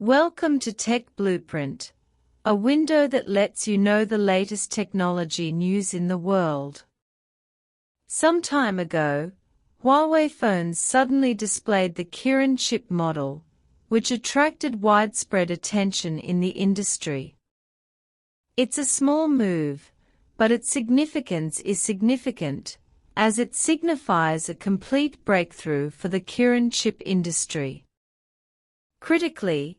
Welcome to Tech Blueprint, a window that lets you know the latest technology news in the world. Some time ago, Huawei phones suddenly displayed the Kirin chip model, which attracted widespread attention in the industry. It's a small move, but its significance is significant, as it signifies a complete breakthrough for the Kirin chip industry. Critically,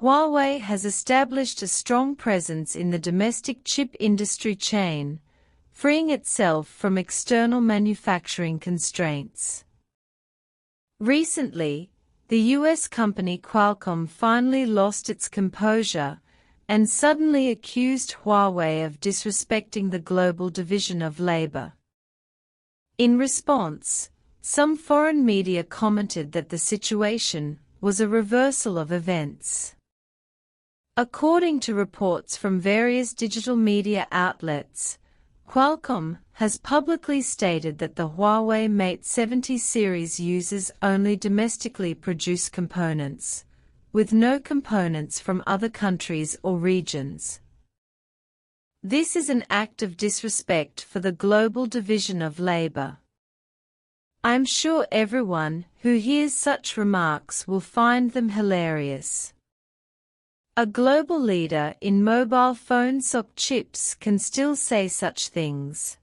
Huawei has established a strong presence in the domestic chip industry chain, freeing itself from external manufacturing constraints. Recently, the US company Qualcomm finally lost its composure and suddenly accused Huawei of disrespecting the global division of labor. In response, some foreign media commented that the situation was a reversal of events. According to reports from various digital media outlets, Qualcomm has publicly stated that the Huawei Mate 70 series uses only domestically produced components, with no components from other countries or regions. This is an act of disrespect for the global division of labor. I'm sure everyone who hears such remarks will find them hilarious. A global leader in mobile phone SoC chips can still say such things.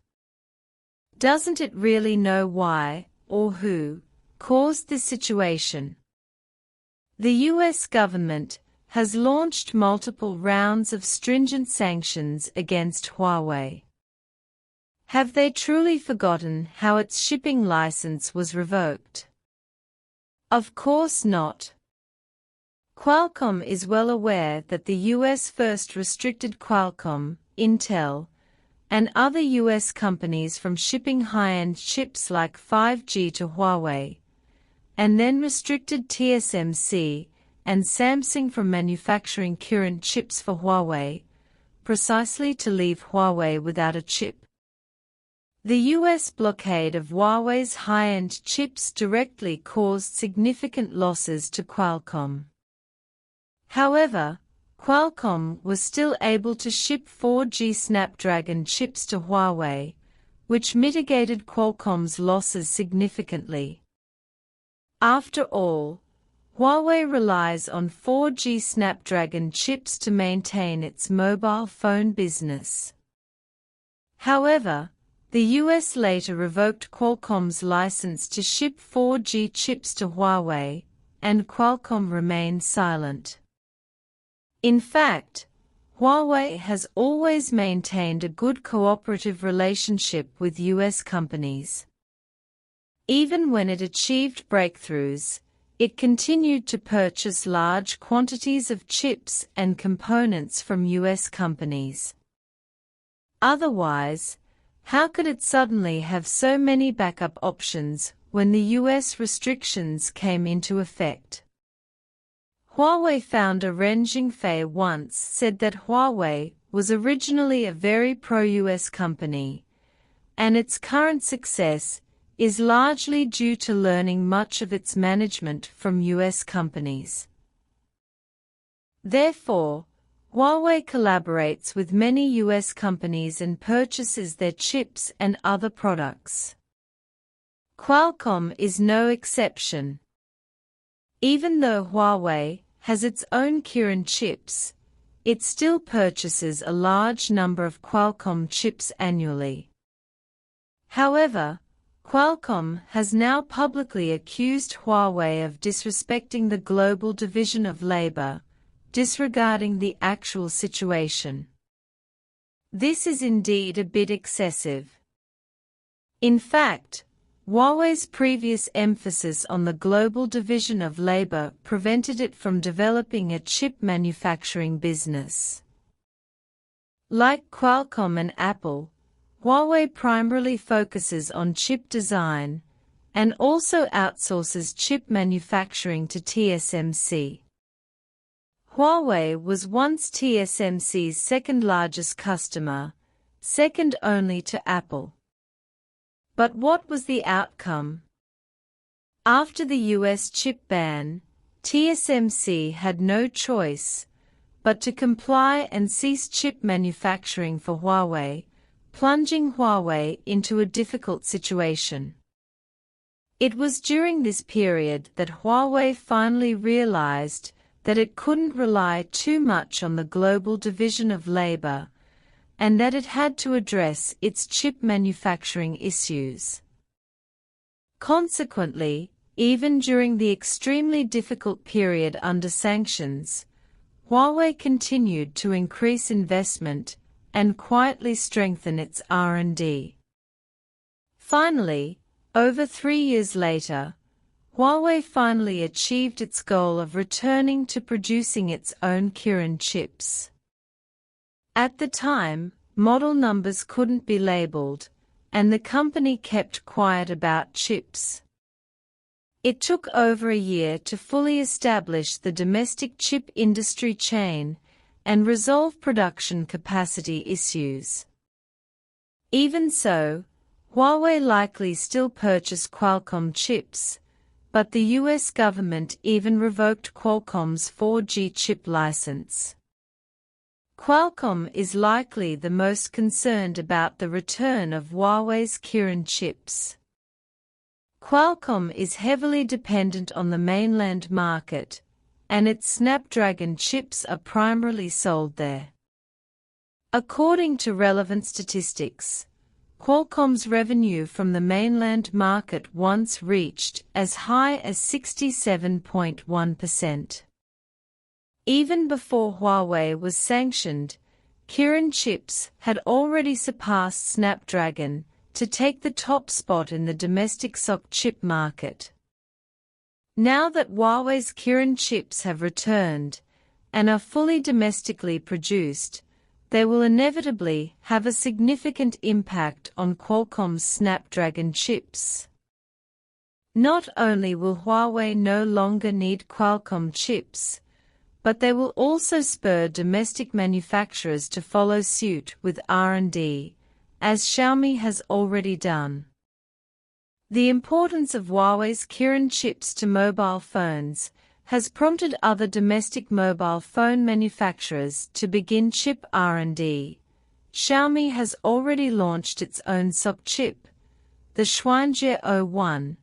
Doesn't it really know why, or who, caused this situation? The US government has launched multiple rounds of stringent sanctions against Huawei. Have they truly forgotten how its shipping license was revoked? Of course not. Qualcomm is well aware that the US first restricted Qualcomm, Intel, and other US companies from shipping high-end chips like 5G to Huawei, and then restricted TSMC and Samsung from manufacturing Kirin chips for Huawei, precisely to leave Huawei without a chip. The US blockade of Huawei's high-end chips directly caused significant losses to Qualcomm. However, Qualcomm was still able to ship 4G Snapdragon chips to Huawei, which mitigated Qualcomm's losses significantly. After all, Huawei relies on 4G Snapdragon chips to maintain its mobile phone business. However, the US later revoked Qualcomm's license to ship 4G chips to Huawei, and Qualcomm remained silent. In fact, Huawei has always maintained a good cooperative relationship with US companies. Even when it achieved breakthroughs, it continued to purchase large quantities of chips and components from US companies. Otherwise, how could it suddenly have so many backup options when the US restrictions came into effect? Huawei founder Ren Zhengfei once said that Huawei was originally a very pro-US company, and its current success is largely due to learning much of its management from US companies. Therefore, Huawei collaborates with many US companies and purchases their chips and other products. Qualcomm is no exception. Even though Huawei has its own Kirin chips, it still purchases a large number of Qualcomm chips annually. However, Qualcomm has now publicly accused Huawei of disrespecting the global division of labor, disregarding the actual situation. This is indeed a bit excessive. In fact, Huawei's previous emphasis on the global division of labor prevented it from developing a chip manufacturing business. Like Qualcomm and Apple, Huawei primarily focuses on chip design and also outsources chip manufacturing to TSMC. Huawei was once TSMC's second-largest customer, second only to Apple. But what was the outcome? After the US chip ban, TSMC had no choice but to comply and cease chip manufacturing for Huawei, plunging Huawei into a difficult situation. It was during this period that Huawei finally realized that it couldn't rely too much on the global division of labor, and that it had to address its chip manufacturing issues. Consequently, even during the extremely difficult period under sanctions, Huawei continued to increase investment and quietly strengthen its R&D. Finally, over 3 years later, Huawei finally achieved its goal of returning to producing its own Kirin chips. At the time, model numbers couldn't be labeled, and the company kept quiet about chips. It took over a year to fully establish the domestic chip industry chain and resolve production capacity issues. Even so, Huawei likely still purchased Qualcomm chips, but the US government even revoked Qualcomm's 4G chip license. Qualcomm is likely the most concerned about the return of Huawei's Kirin chips. Qualcomm is heavily dependent on the mainland market, and its Snapdragon chips are primarily sold there. According to relevant statistics, Qualcomm's revenue from the mainland market once reached as high as 67.1%. Even before Huawei was sanctioned, Kirin chips had already surpassed Snapdragon to take the top spot in the domestic SoC chip market. Now that Huawei's Kirin chips have returned and are fully domestically produced, they will inevitably have a significant impact on Qualcomm's Snapdragon chips. Not only will Huawei no longer need Qualcomm chips, but they will also spur domestic manufacturers to follow suit with R&D, as Xiaomi has already done. The importance of Huawei's Kirin chips to mobile phones has prompted other domestic mobile phone manufacturers to begin chip R&D. Xiaomi has already launched its own SoC chip, the Xuanjie 01,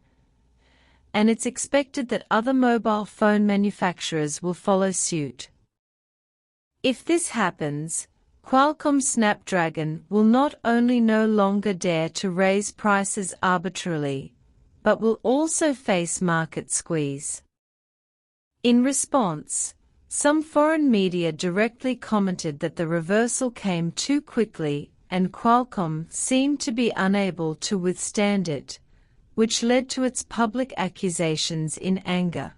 and it's expected that other mobile phone manufacturers will follow suit. If this happens, Qualcomm Snapdragon will not only no longer dare to raise prices arbitrarily, but will also face market squeeze. In response, some foreign media directly commented that the reversal came too quickly and Qualcomm seemed to be unable to withstand it, which led to its public accusations in anger.